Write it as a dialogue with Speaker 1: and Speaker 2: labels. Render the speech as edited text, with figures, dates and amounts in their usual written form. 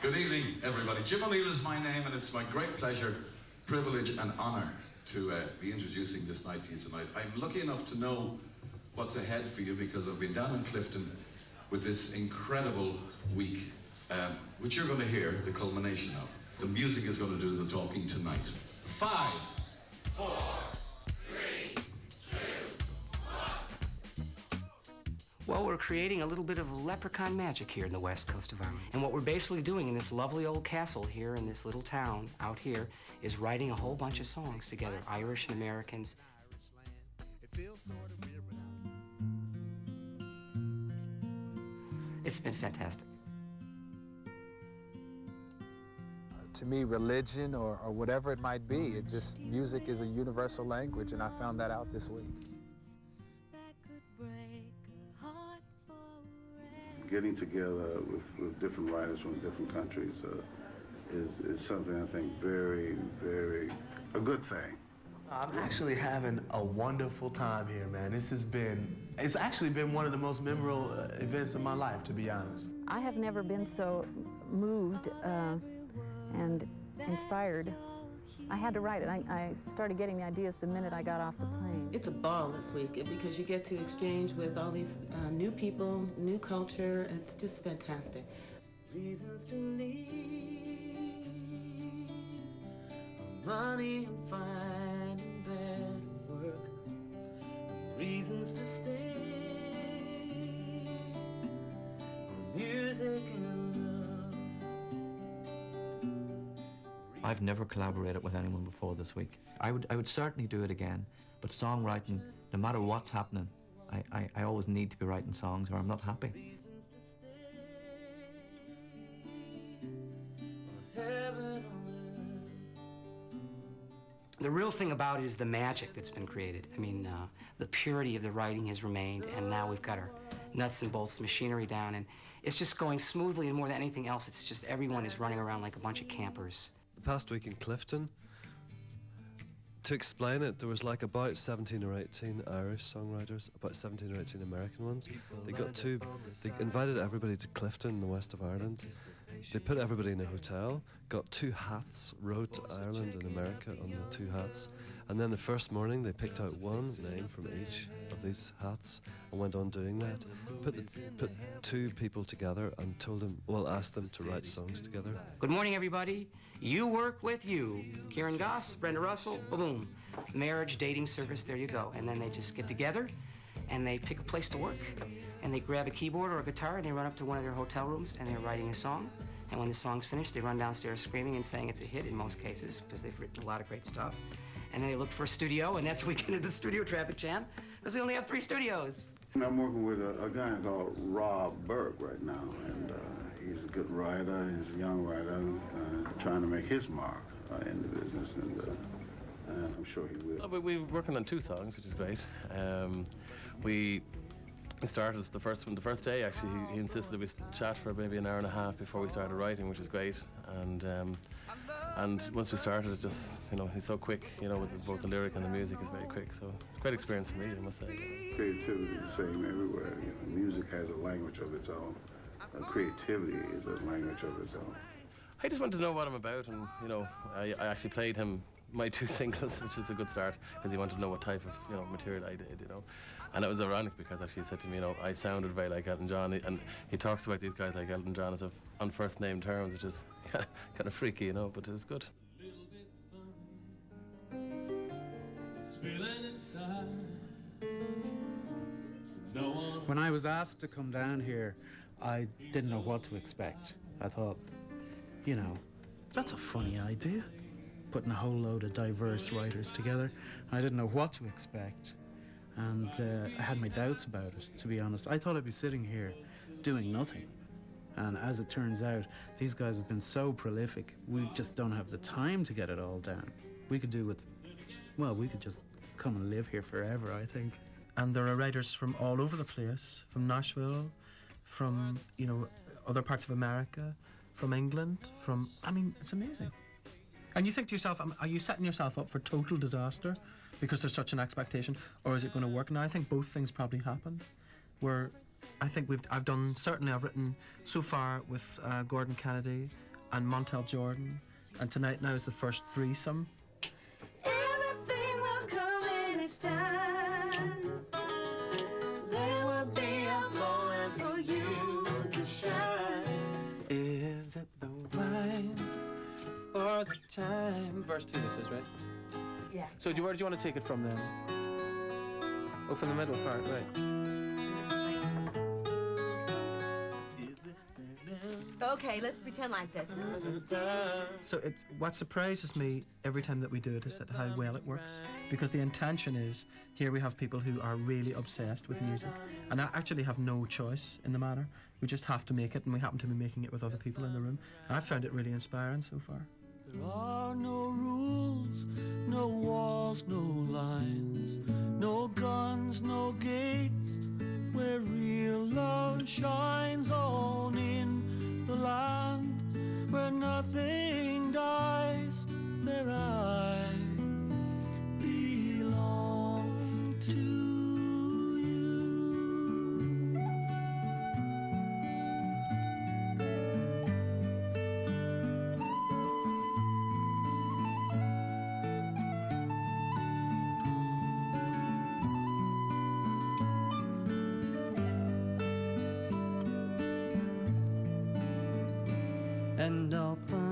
Speaker 1: Good evening, everybody. Jim O'Neill is my name, and it's my great pleasure, privilege, and honour to be introducing this night to you tonight. I'm lucky enough to know what's ahead for you because I've been down in Clifden with this incredible week, which you're going to hear the culmination of. The music is going to do the talking tonight. 5, 4, 3, 2, 1.
Speaker 2: Well, we're creating a little bit of leprechaun magic here in the west coast of Ireland. And what we're basically doing in this lovely old castle here in this little town out here is writing a whole bunch of songs together, Irish and Americans. It's been fantastic.
Speaker 3: To me, religion or whatever it might be, music is a universal language, and I found that out this week.
Speaker 4: Getting together with different writers from different countries is something I think very a good thing.
Speaker 5: I'm actually having a wonderful time here, man. It's actually been one of the most memorable events of my life, to be honest.
Speaker 6: I have never been so moved and inspired. I had to write it. I started getting the ideas the minute I got off the plane.
Speaker 7: It's a ball this week because you get to exchange with all these new people, new culture. It's just fantastic. Reasons to leave, money and finding better work, reasons to stay, music and
Speaker 8: I've never collaborated with anyone before this week. I would certainly do it again, but songwriting, no matter what's happening, I always need to be writing songs or I'm not happy.
Speaker 2: The real thing about it is the magic that's been created. I mean, the purity of the writing has remained, and now we've got our nuts and bolts machinery down, and it's just going smoothly, and more than anything else, it's just everyone is running around like a bunch of campers.
Speaker 9: The past week in Clifden, to explain it, there was like about 17 or 18 Irish songwriters, about 17 or 18 American ones. They invited everybody to Clifden in the west of Ireland. They put everybody in a hotel, got 2 hats, wrote Ireland and America on the 2 hats, and then the first morning they picked out one name from each of these hats and went on doing that. Put 2 people together and asked them to write songs together.
Speaker 2: Good morning, everybody. You work with you. Kieran Goss, Brenda Russell, boom. Marriage, dating service, there you go. And then they just get together and they pick a place to work and they grab a keyboard or a guitar and they run up to one of their hotel rooms and they're writing a song. And when the song's finished, they run downstairs screaming and saying it's a hit in most cases because they've written a lot of great stuff. And then they look for a studio, and that's where we get into the studio traffic jam because we only have 3 studios.
Speaker 4: I'm working with a guy called Rob Burke right now, and he's a good writer. He's a young writer trying to make his mark in the business, and I'm sure he will.
Speaker 10: Oh, but we're working on 2 songs, which is great. We started the first one the first day. Actually, he insisted that we chat for maybe an hour and a half before we started writing, which is great. And once we started, it just, he's so quick. With both the lyric and the music is very quick. So great experience for me, I must say.
Speaker 4: Creativity is the same everywhere. Music has a language of its own. Creativity is a language of its own.
Speaker 10: I just want to know what I'm about, and I actually played him my 2 singles, which is a good start, because he wanted to know what type of material I did, And it was ironic because actually he said to me, I sounded very like Elton John, and he talks about these guys like Elton John as if on first name terms, which is kind of freaky, but it was good.
Speaker 3: When I was asked to come down here, I didn't know what to expect. I thought, that's a funny idea, putting a whole load of diverse writers together. I didn't know what to expect, and I had my doubts about it, to be honest. I thought I'd be sitting here doing nothing, and as it turns out, these guys have been so prolific, we just don't have the time to get it all down. We could we could just come and live here forever, I think.
Speaker 11: And there are writers from all over the place, from Nashville, from, other parts of America, from England, it's amazing. And you think to yourself, are you setting yourself up for total disaster because there's such an expectation, or is it going to work? Now, I think both things probably happen. I've written so far with Gordon Kennedy and Montel Jordan, and tonight now is the first threesome.
Speaker 12: Everything will come in its time. There will be a moment for you to shine.
Speaker 11: Is it the wine or the time? Verse 2 this is, right?
Speaker 12: Yeah.
Speaker 11: So where do you want to take it from then? Oh, from the middle part, right.
Speaker 12: Okay, let's pretend like this.
Speaker 11: So what surprises me every time that we do it is that how well it works, because the intention is here we have people who are really obsessed with music and actually have no choice in the matter. We just have to make it, and we happen to be making it with other people in the room. And I've found it really inspiring so far.
Speaker 13: There are no rules, no walls, no lines, no guns, no gates, where real love shines on in the land where nothing dies, where I belong to you. And I'll find